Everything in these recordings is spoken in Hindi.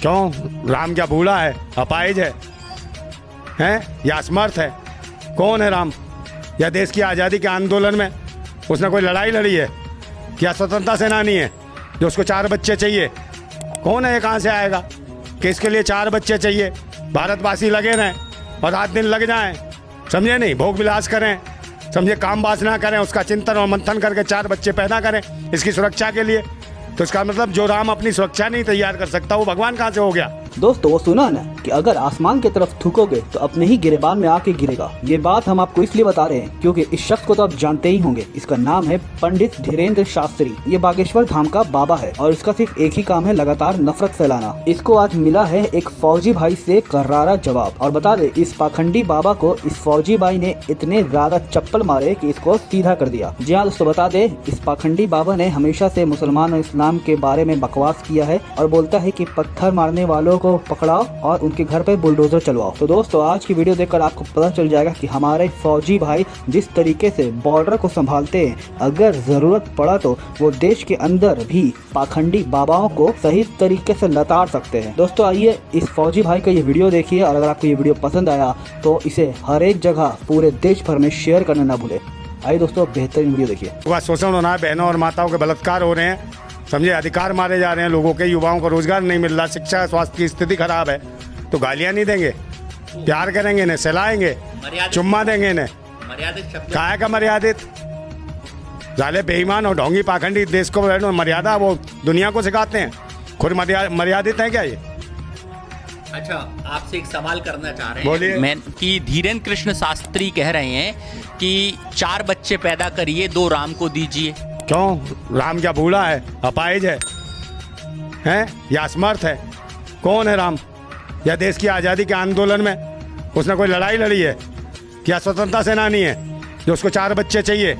क्यों? राम क्या बूढ़ा है, अपाहिज है, हैं या असमर्थ है? कौन है राम? या देश की आज़ादी के आंदोलन में उसने कोई लड़ाई लड़ी है? क्या स्वतंत्रता सेनानी है जो उसको 4 बच्चे चाहिए? कौन है ये? कहाँ से आएगा कि इसके लिए 4 बच्चे चाहिए? भारतवासी लगे रहें और रात दिन लग जाएं, समझे नहीं, भोग विलास करें, समझे, काम वासना करें, उसका चिंतन और मंथन करके 4 बच्चे पैदा करें इसकी सुरक्षा के लिए। तो इसका मतलब जो राम अपनी सुरक्षा नहीं तैयार कर सकता वो भगवान कहाँ से हो गया? दोस्तों वो सुना ना कि अगर आसमान की तरफ थूकोगे तो अपने ही गिरेबान में आके गिरेगा। ये बात हम आपको इसलिए बता रहे हैं क्योंकि इस शख्स को तो आप जानते ही होंगे। इसका नाम है पंडित धीरेन्द्र शास्त्री। ये बागेश्वर धाम का बाबा है और इसका सिर्फ एक ही काम है, लगातार नफरत फैलाना। इसको आज मिला है एक फौजी भाई से करारा जवाब। और बता दे, इस पाखंडी बाबा को इस फौजी भाई ने इतने ज्यादा चप्पल मारे कि इसको सीधा कर दिया। जी हाँ दोस्तों, बता दे, इस पाखंडी बाबा ने हमेशा से मुसलमान और इस्लाम के बारे में बकवास किया है और बोलता है कि पत्थर मारने वालों को पकड़ाओ और उनके घर पे बुलडोजर चलवाओ। तो दोस्तों आज की वीडियो देखकर आपको पता चल जाएगा कि हमारे फौजी भाई जिस तरीके से बॉर्डर को संभालते हैं, अगर जरूरत पड़ा तो वो देश के अंदर भी पाखंडी बाबाओं को सही तरीके से लताड़ सकते हैं। दोस्तों आइए इस फौजी भाई का ये वीडियो देखिए और अगर आपको ये वीडियो पसंद आया तो इसे हर एक जगह पूरे देश भर में शेयर करना ना भूले। आइए दोस्तों बेहतरीन वीडियो देखिए। शोषण होना है, बहनों और माताओं के बलात्कार हो रहे हैं, समझे, अधिकार मारे जा रहे हैं लोगों के, युवाओं को रोजगार नहीं मिल रहा, शिक्षा स्वास्थ्य की स्थिति खराब है, तो गालियां नहीं देंगे, प्यार करेंगे इन्हें, सहलाएंगे, चुम्मा देंगे इन्हें। काहे का मर्यादित? जाले बेईमान और ढोंगी पाखंडी देश को मर्यादा वो दुनिया को सिखाते हैं, खुद मर्यादित है क्या ये? अच्छा, आपसे एक सवाल करना चाह रहे हैं। बोलिए। मैं कि धीरेन्द्र कृष्ण शास्त्री कह रहे हैं कि 4 बच्चे पैदा करिए, 2 राम को दीजिए। क्यों? राम क्या बूढ़ा है, अपाहिज है, हैं या असमर्थ है? कौन है राम? या देश की आज़ादी के आंदोलन में उसने कोई लड़ाई लड़ी है? क्या स्वतंत्रता सेनानी है जो उसको 4 बच्चे चाहिए?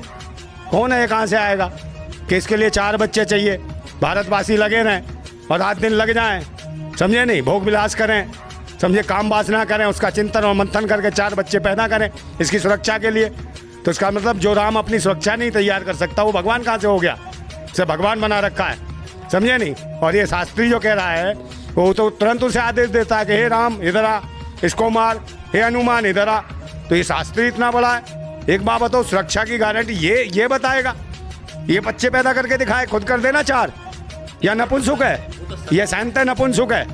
कौन है ये? कहाँ से आएगा कि इसके लिए 4 बच्चे चाहिए? भारतवासी लगे रहें और रात दिन लग जाएं, समझे नहीं, भोग विलास करें, समझे, काम वासना करें, उसका चिंतन और मंथन करके 4 बच्चे पैदा करें इसकी सुरक्षा के लिए। तो इसका मतलब जो राम अपनी सुरक्षा नहीं तैयार कर सकता वो भगवान कहाँ से हो गया? इसे भगवान बना रखा है, समझे नहीं। और ये शास्त्री जो कह रहा है वो तो तुरंत उसे आदेश देता है कि हे राम इधर आ, इसको मार, हे हनुमान इधर आ। तो ये शास्त्री इतना बड़ा है। एक बात बताओ, सुरक्षा की गारंटी ये बताएगा? ये बच्चे पैदा करके दिखाए, खुद कर देना 4? या नपुंसक है? ये संत है, नपुंसक है?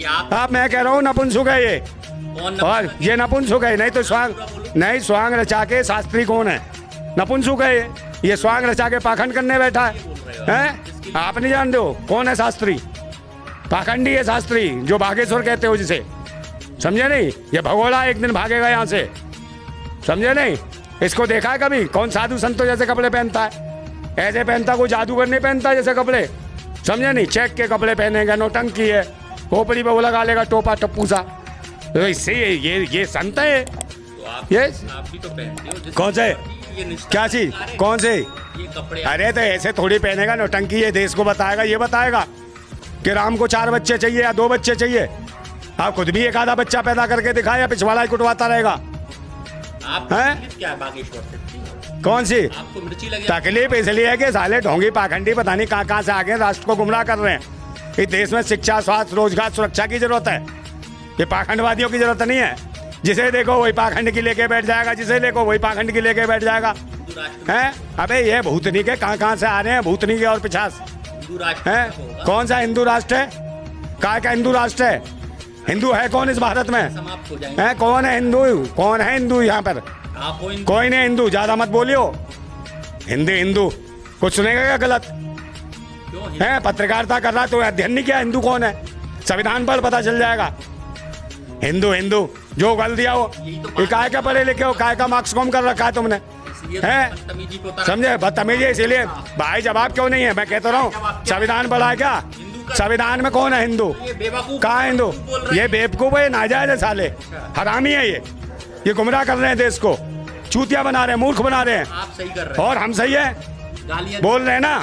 आप, मैं कह रहा हूँ नपुंसक है ये, और ये नपुंसक है। नहीं तो स्वांग रचा के शास्त्री कौन है? नपुंसक है ये स्वांग रचा के पाखंड करने बैठा है। आप नहीं जानते हो कौन है शास्त्री? पाखंडी है शास्त्री, जो बागेश्वर कहते हो जिसे, समझे नहीं। ये भगोड़ा एक दिन भागेगा यहाँ से, समझे नहीं। इसको देखा है कभी? कौन साधु संतों जैसे कपड़े पहनता है? ऐसे पहनता, कोई जादूगर नहीं पहनता जैसे कपड़े, समझे नहीं। चेक के कपड़े पहनेगा, नौटंकी है, खोपड़ी पे वो लगा लेगा टोपा टप्पू सा। तो इससे ये संत है ये? आप भी तो पहनते हो। कौन से? क्या चीज? कौन से? ये कपड़े। अरे तो ऐसे थोड़ी पहनेगा नौटंकी। ये देश को बताएगा, ये बताएगा कि राम को 4 बच्चे चाहिए या 2 बच्चे चाहिए। आप खुद भी एक आधा बच्चा पैदा करके दिखाए या पिछवाड़ा ही कुटवाता रहेगा? आप क्या बागेश्वर से? कौन सी आपको मिर्ची लगे? तकलीफ इसलिए है कि साले ढोंगी पाखंडी पता नहीं कहाँ से आ गए, राष्ट्र को गुमराह कर रहे हैं। इस देश में शिक्षा स्वास्थ्य रोजगार सुरक्षा की जरूरत है, ये पाखंडवादियों की जरूरत नहीं है। जिसे देखो वही पाखंड की लेके बैठ जाएगा, जिसे देखो वही पाखंड की लेके बैठ जाएगा, हैं? अबे ये भूतनी के कहाँ से आ रहे हैं, भूतनी के और पिछास हैं। कौन सा हिंदू राष्ट्र है? काय का हिंदू राष्ट्र है? हिंदू है कौन इस भारत में? है कौन है हिंदू? कौन है हिंदू यहाँ पर? कोई नहीं हिंदू, ज्यादा मत बोलियो। हिंदू कुछ सुनेगा क्या गलत? है पत्रकारिता कर रहा तो अध्ययन नहीं किया हिंदू कौन है? संविधान पर पता चल जाएगा। हिंदू जो गल दिया हो, ये काय का पढ़े लिखे हो, काय का मार्क्स कॉम कर रखा है तुमने, है? समझे, बदतमीजी। इसीलिए भाई जवाब क्यों नहीं है? मैं कहता रहा हूँ संविधान पढ़ा है क्या? संविधान में कौन है हिंदू? कहाँ है हिंदू? ये बेवकूफ है, नाजायज है, साले हरामी है ये गुमराह कर रहे हैं देश को, चूतिया बना रहे हैं, मूर्ख बना रहे हैं। आप सही कर रहे हैं और हम सही है बोल रहे हैं ना?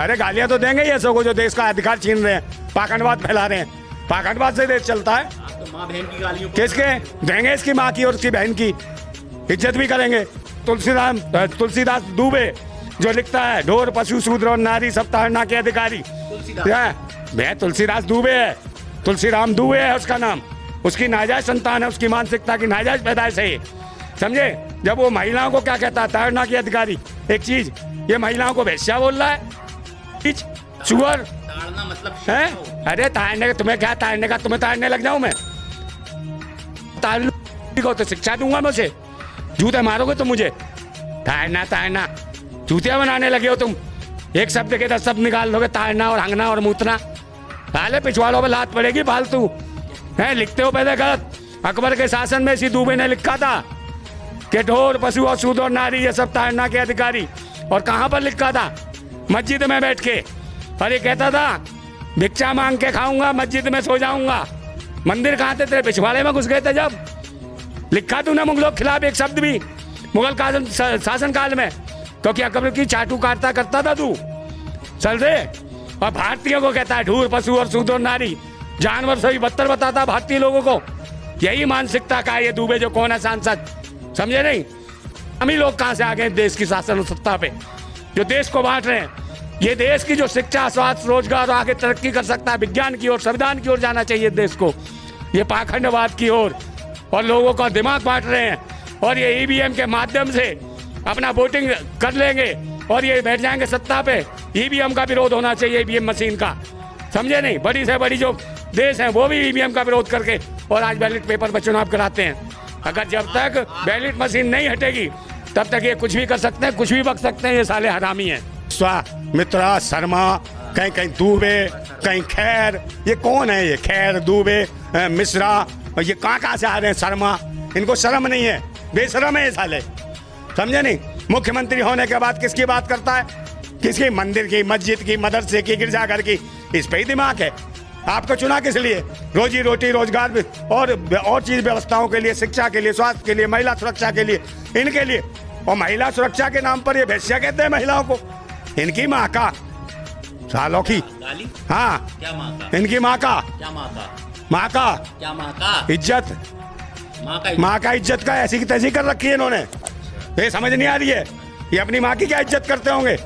अरे गालियां तो देंगे ये सबको जो देश का अधिकार छीन रहे हैं, पाखंडवाद फैला रहे हैं। पाखंडवाद से देश चलता है। तो माँ बहन की गालियों किसके देंगे? इसकी माँ की और इसकी बहन की इज्जत भी करेंगे। तुलसीदास दुबे जो लिखता है, ढोर पशु शूद्र और नारी सब ताड़ना के अधिकारी, मैं तुलसीदास दुबे है, तुलसीराम दुबे है उसका नाम, उसकी नाजायज संतान है, उसकी मानसिकता की नाजायज पैदाइश है ये, समझे। जब वो महिलाओं को क्या कहता है, ताड़ना की अधिकारी, एक चीज ये महिलाओं को वेश्या बोल रहा है, सुअर ताड़ना मतलब है। अरे ताड़ने का तुम्हें क्या, ताड़ने का तुम्हें ताड़ने लग जाऊं मैं, ताड़ने को तो शिक्षा दूंगा मैं उसे, जूते मारोगे तुम मुझे, ताड़ना ताड़ना जूतियां बनाने लगे हो तुम, एक शब्द के 10 शब्द निकाल लोगे, ताड़ना और हंगना और मूतना, पहले पिछवाड़ों पे लात पड़ेगी फालतू है, लिखते हो पहले गलत। अकबर के शासन में इसी दुबे ने लिखा था कि ढोर पशु और सूद और नारी ये सब ताड़ना के अधिकारी, और कहाँ पर लिखा था, मस्जिद में बैठ के, और ये कहता था भिक्षा मांग के खाऊंगा, मस्जिद में सो जाऊंगा। मंदिर कहाँ थे तेरे, पिछवाड़े में घुस गए थे जब, लिखा तूने मुगलों के खिलाफ एक शब्द भी मुगल शासन काल में, क्योंकि अकबर की चाटू काटता करता था तू, चल दे। और भारतीयों को कहता है ढूर पशु और सूद और नारी, जानवर से भी बदतर बताता भारतीय लोगों को। यही मानसिकता का ये दुबे जो कौन है सांसद, समझे नहीं। हम ही लोग कहाँ से आ गए देश की शासन और सत्ता पे, जो देश को बांट रहे हैं। ये देश की जो शिक्षा, स्वास्थ्य, रोजगार और आगे तरक्की कर सकता है, विज्ञान की ओर, संविधान की ओर जाना चाहिए देश को, ये पाखंडवाद की ओर, और लोगों का दिमाग बांट रहे हैं। और ये ईवीएम के माध्यम से अपना वोटिंग कर लेंगे और ये बैठ जाएंगे सत्ता पे। ईवीएम का विरोध होना चाहिए, ईवीएम मशीन का, समझे नहीं। बड़ी से बड़ी जो देश हैं वो भी ईवीएम का विरोध करके और आज बैलेट पेपर पर चुनाव कराते हैं। अगर जब तक बैलेट मशीन नहीं हटेगी तब तक ये कुछ भी कर सकते हैं, कुछ भी बक सकते हैं, ये साले हरामी हैं। मित्रा, शर्मा, कहीं कहीं दुबे, कहीं खैर, ये कौन है ये खैर, दुबे, मिश्रा, और ये कहाँ से आ रहे हैं, शर्मा, इनको शर्म नहीं है, बेशरम है ये साले, समझे नहीं। मुख्यमंत्री होने के बाद किसकी बात करता है, किसकी, मंदिर की, मस्जिद की, मदरसे की, गिरजाघर की, इस पे ही दिमाग है। आपको चुना किस लिए, रोजी रोटी, रोजगार और चीज व्यवस्थाओं के लिए, शिक्षा के लिए, स्वास्थ्य के लिए, महिला सुरक्षा के लिए, इनके लिए। और महिला सुरक्षा के नाम पर ये वेश्या कहते हैं महिलाओं को, इनकी माँ का, सालों की, हाँ क्या माँ का, इनकी माँ का, क्या माँ का, माँ का, क्या माँ का इज्जत, माँ का इज्जत का ऐसी की तैसी कर रखी है इन्होंने। ये समझ नहीं आ रही है, ये अपनी माँ की क्या इज्जत करते होंगे।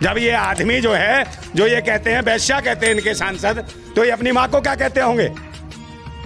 जब ये आदमी जो है, जो ये कहते हैं वेश्या कहते हैं इनके सांसद, तो ये अपनी माँ को क्या कहते होंगे।